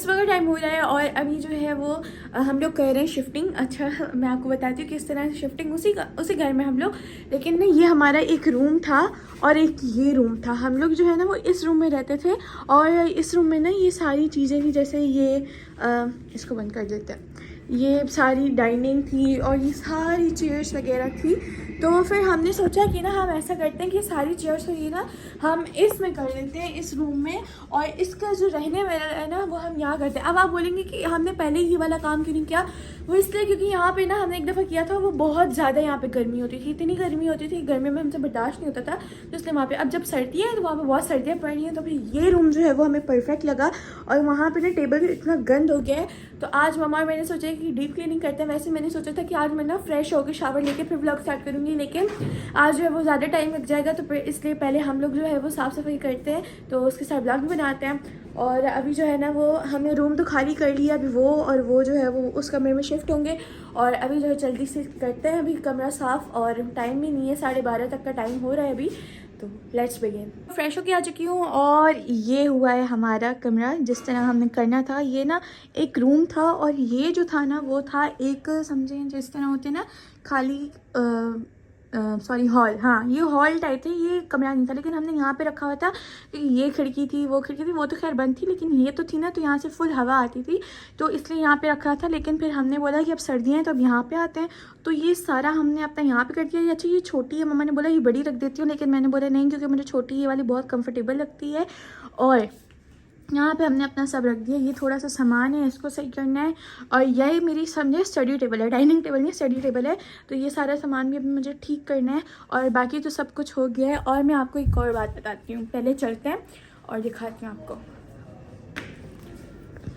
इस वक्त टाइम हो रहा है और अभी जो है वो हम लोग कर रहे हैं शिफ्टिंग। अच्छा मैं आपको बताती हूँ किस तरह से शिफ्टिंग, उसी घर में हम लोग, लेकिन ना ये हमारा एक रूम था और एक ये रूम था। हम लोग जो है ना वो इस रूम में रहते थे और इस रूम में ना ये सारी चीज़ें थी, जैसे ये इसको बंद कर देते हैं, ये सारी डाइनिंग थी और ये सारी चेयर्स वगैरह थी। तो फिर हमने सोचा कि ना हम ऐसा करते हैं कि सारी चेयर्स तो ये ना हम इसमें कर लेते हैं, इस रूम में, और इसका जो रहने वाला है ना वो हम यहाँ करते हैं। अब आप बोलेंगे कि हमने पहले ये वाला काम क्यों नहीं किया, वो इसलिए क्योंकि यहाँ पे ना हमने एक दफ़ा किया था, वो बहुत ज़्यादा यहाँ पे गर्मी होती थी, इतनी गर्मी होती थी, गर्मी में हमसे बर्दाश्त नहीं होता था, तो इसलिए वहाँ पे अब जब सर्दी है तो वहाँ पे बहुत सर्दियाँ पड़ रही हैं, तो फिर ये रूम जो है वो हमें परफेक्ट लगा। और वहाँ पे ना टेबल इतना गंद हो गया है, तो आज मम्मा और मैंने सोचा कि डीप क्लीनिंग करते हैं। वैसे मैंने सोचा था कि आज मैं ना फ्रेश होकर शावर लेके फिर व्लॉग स्टार्ट करूँगी, लेकिन आज जो है वो ज़्यादा टाइम लग जाएगा, तो फिर इसलिए पहले हम लोग जो है वो साफ़ सफाई करते हैं, तो उसके साथ व्लॉग भी बनाते हैं। और अभी जो है ना वो हमने रूम तो खाली कर लिया, अभी वो और वो जो है वो उस कमरे में शिफ्ट होंगे, और अभी जो है जल्दी से करते हैं अभी कमरा साफ़, और टाइम भी नहीं है, 12:30 तक का टाइम हो रहा है अभी, तो लेट्स बिगिन। फ्रेश होके आ चुकी हूँ और ये हुआ है हमारा कमरा जिस तरह हमने करना था। ये ना एक रूम था और ये जो था ना वो था एक, समझें जिस तरह होते ना खाली सॉरी हॉल, हाँ ये हॉल टाइप थे, ये कमरा नहीं था। लेकिन हमने यहाँ पे रखा हुआ था कि ये खिड़की थी, वो खिड़की थी, वो तो खैर बंद थी, लेकिन ये तो थी ना, तो यहाँ से फुल हवा आती थी, तो इसलिए यहाँ पे रखा था। लेकिन फिर हमने बोला कि अब सर्दियाँ हैं तो अब यहाँ पे आते हैं, तो ये सारा हमने अपना यहाँ पे कर दिया। ये अच्छा ये छोटी है, मम्मा ने बोला ये बड़ी रख देती हूँ, लेकिन मैंने बोला नहीं, क्योंकि मुझे छोटी ये वाली बहुत कंफर्टेबल लगती है। और यहाँ पे हमने अपना सब रख दिया। ये थोड़ा सा सामान है, इसको सही करना है, और यही मेरी समझे स्टडी टेबल है, डाइनिंग टेबल नहीं स्टडी टेबल है, तो ये सारा सामान भी अभी मुझे ठीक करना है, और बाकी तो सब कुछ हो गया है। और मैं आपको एक और बात बताती हूँ, पहले चलते हैं और दिखाती हूँ आपको।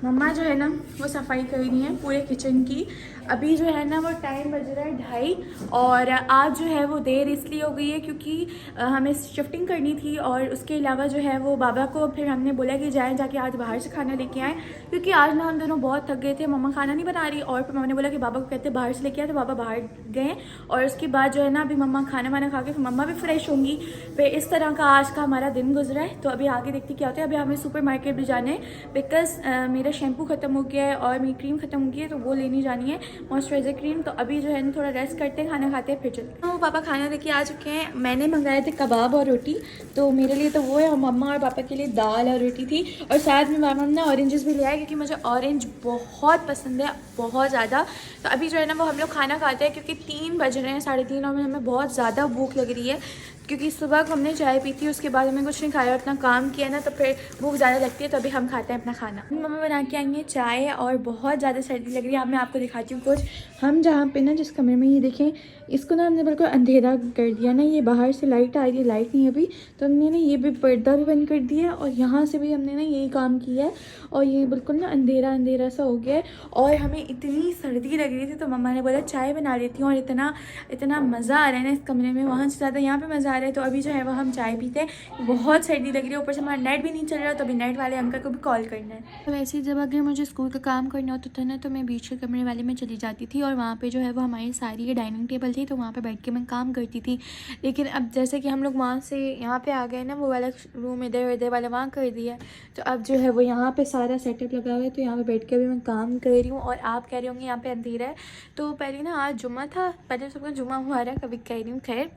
मम्मा जो है ना वो सफाई कर रही है पूरे किचन की। अभी जो है ना वो टाइम बज रहा है 2:30, और आज जो है वो देर इसलिए हो गई है क्योंकि हमें शिफ्टिंग करनी थी, और उसके अलावा जो है वो बाबा को फिर हमने बोला कि जाके आज बाहर से खाना लेके आएँ, क्योंकि आज ना हम दोनों बहुत थक गए थे। मम्मा खाना नहीं बना रही, और फिर मम्मा ने बोला कि बाबा को कहते बाहर से लेके आए, तो बाबा बाहर गए, और उसके बाद जो है ना अभी मम्मा खाना वाना खा के फिर मम्मा भी फ्रेश होंगी। फिर इस तरह का आज का हमारा दिन गुजरा है। तो अभी आगे देखते क्या होता है। अभी हमें सुपर मार्केट भी जाना है, बिकॉज मेरा शैम्पू ख़त्म हो गया है और मेरी क्रीम ख़त्म हो गई है, तो वो लेनी जानी है, मॉइस्चराइजर क्रीम। तो अभी जो है ना थोड़ा रेस्ट करते हैं, खाना खाते हैं, फिर चलते हैं। तो पापा खाना लेके आ चुके हैं। मैंने मंगाए थे कबाब और रोटी, तो मेरे लिए तो वो है, और मम्मा और पापा के लिए दाल और रोटी थी, और साथ में मामा ने ऑरेंजेस भी लिया है, क्योंकि मुझे ऑरेंज बहुत पसंद है, बहुत ज़्यादा। तो अभी जो है ना वो हम लोग खाना खाते हैं, क्योंकि 3 बज रहे हैं, 3:30, और हमें बहुत ज़्यादा भूख लग रही है, क्योंकि सुबह को हमने चाय पी थी, उसके बाद हमें कुछ नहीं खाया, अपना काम किया ना, तो फिर भूख ज़्यादा लगती है। तो अभी हम खाते हैं अपना खाना। मम्मा बना के आएंगे चाय, और बहुत ज़्यादा सर्दी लग रही है। अब मैं आपको दिखाती हूँ कुछ। हम जहाँ पे ना जिस कमरे में, ये देखें, इसको ना हमने बिल्कुल अंधेरा कर दिया ना, ये बाहर से लाइट आ रही है, लाइट नहीं है अभी, तो हमने ना ये भी पर्दा भी बंद कर दिया है, और यहाँ से भी हमने ना यही काम किया है, और ये बिल्कुल ना अंधेरा अंधेरा सा हो गया है। और हमें इतनी सर्दी लग रही थी, तो मम्मा ने बोला चाय बना लेती हूँ, और इतना इतना मज़ा आ रहा है ना इस कमरे में, वहाँ से ज़्यादा यहाँ पे मज़ा आ रहा है। तो अभी जो है वो हम चाय पीते हैं, बहुत सर्दी लग रही है, ऊपर से हमारा नेट भी नहीं चल रहा, तो अभी नेट वाले अंकल को भी कॉल करना है। तो वैसे जब अगर मुझे स्कूल का काम करना होता था ना, तो मैं बीच के कमरे वाले में चली जाती थी, और वहाँ पे जो है वो हमारी सारी ये डाइनिंग टेबल थी, तो वहाँ पे बैठ के मैं काम करती थी। लेकिन अब जैसे कि हम लोग वहाँ से यहाँ पे आ गए ना, वो वाला रूम इधर वाला वहाँ कर दिया, तो अब जो है वो यहाँ पे सारा सेटअप लगा हुआ है, तो यहाँ पे बैठ के भी मैं काम कर रही हूँ। और आप कह रहे होंगे यहाँ पे अंधेरा है, तो पहले ना आज जुम्मा था, पहले सबका जुम्मा हुआ रहा, कभी कह रही हूँ, खैर।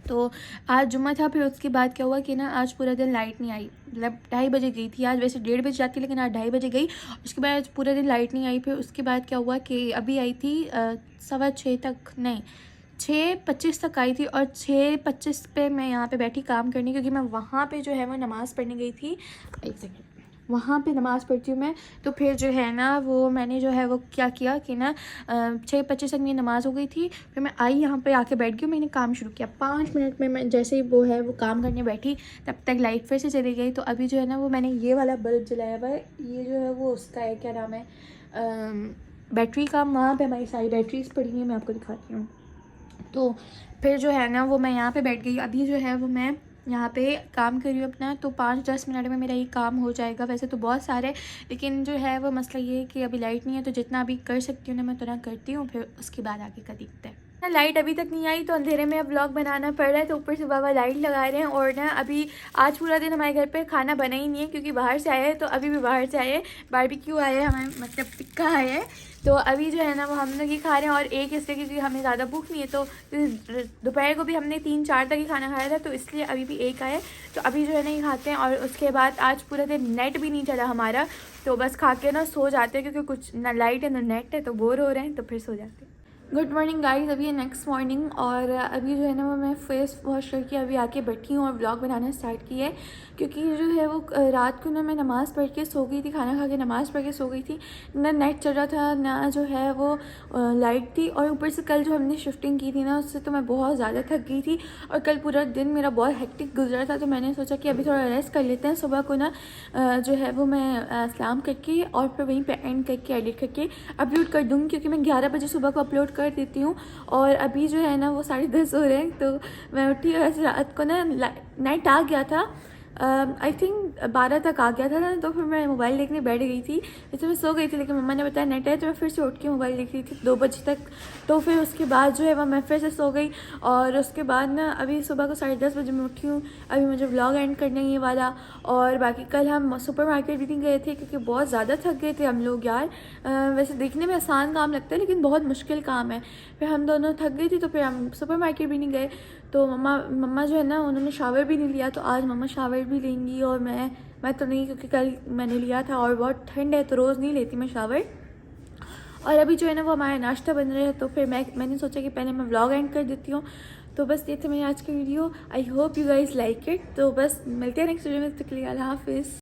तो आज जुम्मा था, फिर उसके बाद क्या हुआ कि ना आज पूरा दिन लाइट नहीं आई, मतलब 2:30 बजे गई थी। आज वैसे 1:30 बजे जाती, लेकिन आज 2:30 बजे गई। उसके बाद आज पूरा दिन लाइट नहीं आई। फिर उसके बाद क्या हुआ कि अभी आई थी 6:15 तक, नहीं 6:25 तक आई थी, और 6:25 पे मैं यहाँ पे बैठी काम करने, क्योंकि मैं वहाँ पे जो है वो नमाज़ पढ़ने गई थी। एक सेकेंड, वहाँ पे नमाज़ पढ़ती हूँ मैं। तो फिर जो है ना वो मैंने जो है वो क्या किया कि ना 6:25 तक मेरी नमाज़ हो गई थी, फिर मैं आई यहाँ पे आके बैठ गई, मैंने काम शुरू किया। 5 मिनट में मैं जैसे ही वो है वो काम करने बैठी, तब तक लाइट फिर से चली गई। तो अभी जो है ना वो मैंने ये वाला बल्ब जलाया हुआ है, ये जो है वो उसका है, क्या नाम है, बैटरी का। वहाँ पर हमारी सारी बैटरीज पड़ी हैं, मैं आपको दिखाती हूँ। तो फिर जो है ना वो मैं यहाँ पे बैठ गई। अभी जो है वो मैं यहाँ पे काम कर रही हूँ अपना, तो 5-10 मिनट में मेरा ये काम हो जाएगा। वैसे तो बहुत सारे, लेकिन जो है वो मसला ये है कि अभी लाइट नहीं है, तो जितना अभी कर सकती हूँ ना मैं उतना करती हूँ, फिर उसके बाद आगे का देखते हैं। ना लाइट अभी तक नहीं आई तो अंधेरे में अब व्लॉग बनाना पड़ रहा है, तो ऊपर से बाबा लाइट लगा रहे हैं। और ना अभी आज पूरा दिन हमारे घर पे खाना बना ही नहीं है क्योंकि बाहर से आए हैं, तो अभी भी बाहर से आए हैं, बारबेक्यू आए हैं हमारे, मतलब टिक्का आया है, तो अभी जो है ना वो हम लोग ही खा रहे हैं। और एक इसलिए क्योंकि हमें ज़्यादा भूख नहीं है, तो दोपहर को भी हमने 3-4 तक ही खाना खाया था, तो इसलिए अभी भी एक आया है, तो अभी जो है ना ये खाते हैं। और उसके बाद आज पूरा दिन नेट भी नहीं चला हमारा, तो बस खा के ना सो जाते हैं, क्योंकि कुछ ना लाइट है ना नेट है, तो बोर हो रहे हैं, तो फिर सो जाते हैं। गुड मॉर्निंग गाइस, अभी है नेक्स्ट मॉर्निंग, और अभी जो है ना वो मैं फेस वॉश करके अभी आके बैठी हूँ और ब्लॉग बनाना स्टार्ट किया है, क्योंकि जो है वो रात को ना मैं नमाज़ पढ़ के सो गई थी, खाना खा के नमाज़ पढ़ के सो गई थी, ना नेट चल रहा था ना जो है वो लाइट थी, और ऊपर से कल जो हमने शिफ्टिंग की थी ना उससे तो मैं बहुत ज़्यादा थक गई थी, और कल पूरा दिन मेरा बहुत हेक्टिक गुजरा था, तो मैंने सोचा कि अभी थोड़ा रेस्ट कर लेते हैं, सुबह को ना जो है वो मैं सलाम करके और फिर वहीं पर एंड करके एडिट करके अपलोड कर दूँगी, क्योंकि मैं 11 बजे सुबह को अपलोड कर देती हूँ, और अभी जो है ना वो 10:30 हो रहे हैं, तो मैं उठी, वैसे रात को ना नाइट आ गया था, आई थिंक 12 तक आ गया था ना, तो फिर मैं मोबाइल देखने बैठ गई थी, वैसे मैं सो गई थी, लेकिन मम्मा ने बताया नेट है, तो मैं फिर से उठ के मोबाइल देख रही थी 2 बजे तक, तो फिर उसके बाद जो है वह मैं फिर से सो गई, और उसके बाद ना अभी सुबह को 10:30 बजे मैं उठी हूँ, अभी मुझे व्लॉग एंड करना है ये वाला। और बाकी कल हम सुपर मार्केट भी नहीं गए थे, क्योंकि बहुत ज़्यादा थक गए थे हम लोग यार, वैसे देखने में आसान काम लगता है लेकिन बहुत मुश्किल काम है, फिर हम दोनों थक गई थी, तो फिर हम सुपर मार्केट भी नहीं गए, तो मम्मा जो है ना उन्होंने शावर भी नहीं लिया, तो आज मम्मा शावर भी लेंगी, और मैं तो नहीं, क्योंकि कल मैंने लिया था और बहुत ठंड है, तो रोज़ नहीं लेती मैं शावर। और अभी जो है ना वो हमारा नाश्ता बन रहा है, तो फिर मैंने सोचा कि पहले मैं व्लॉग एंड कर देती हूँ। तो बस ये थे मेरी आज की video, I hope you guys like it, तो बस मिलते हैं नेक्स्ट वीडियो में, तब तक के लिए अल्लाह हाफिज़।